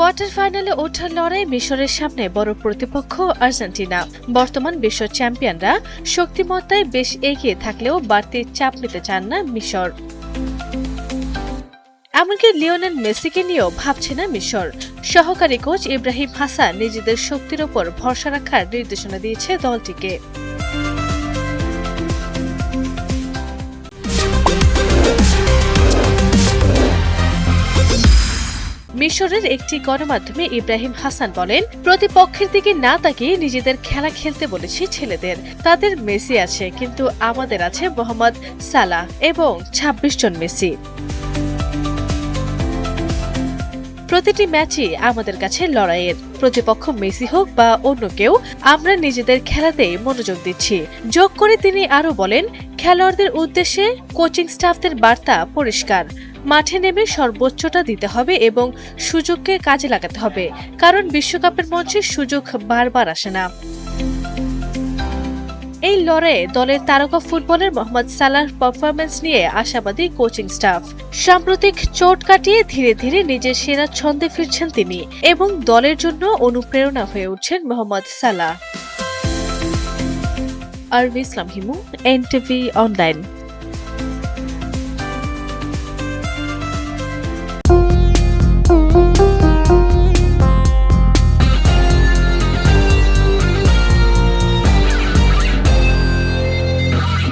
Quarter ফাইনালে ওঠার লড়াই মিশরের সামনে বড় প্রতিপক্ষ আর্জেন্টিনা। বর্তমান বিশ্ব চ্যাম্পিয়নরা শক্তিমত্তায় বেশ এগিয়ে থাকলেও বাড়তি চাপ নিতে চান না মিশর। এমনকি লিওনেল মেসিকে নিয়েও ভাবছে না মিশর। সহকারী কোচ ইব্রাহিম হাসান নিজেদের শক্তির ওপর ভরসা রাখার নির্দেশনা দিয়েছে দলটিকে। মিশরের একটি গণমাধ্যমে ইব্রাহিম হাসান বলেন, প্রতিপক্ষের দিকে না তাকিয়ে নিজেদের খেলা খেলতে বলেছি ছেলেদের। তাদের মেসি আছে, কিন্তু আমাদের আছে মোহাম্মদ সালাহ এবং ২৬ জন মেসি। প্রতিটি ম্যাচই আমাদের কাছে লড়াইয়ের। প্রতিপক্ষ মেসি হোক বা অন্য কেউ, আমরা নিজেদের খেলাতেই মনোযোগ দিচ্ছি। যোগ করে তিনি আরও বলেন, খেলোয়াড়দের উদ্দেশ্যে কোচিং স্টাফদের বার্তা পরিষ্কার। মাঠে নেমে সর্বোচ্চটা দিতে হবে এবং সুযোগকে কাজে লাগাতে হবে, কারণ বিশ্বকাপের মঞ্চে সুযোগ বারবার আসে না। এই লড়াইয়ে দলের তারকা ফুটবলার মোহাম্মদ সালাহর পারফরম্যান্স নিয়ে আশাবাদী কোচিং স্টাফ। সাম্প্রতিক চোট কাটিয়ে ধীরে ধীরে নিজের সেরা ছন্দে ফিরছেন তিনি এবং দলের জন্য অনুপ্রেরণা হয়ে উঠছেন মোহাম্মদ সালাহ। আরবি ইসলাম হিমু, এনটিভি অনলাইন।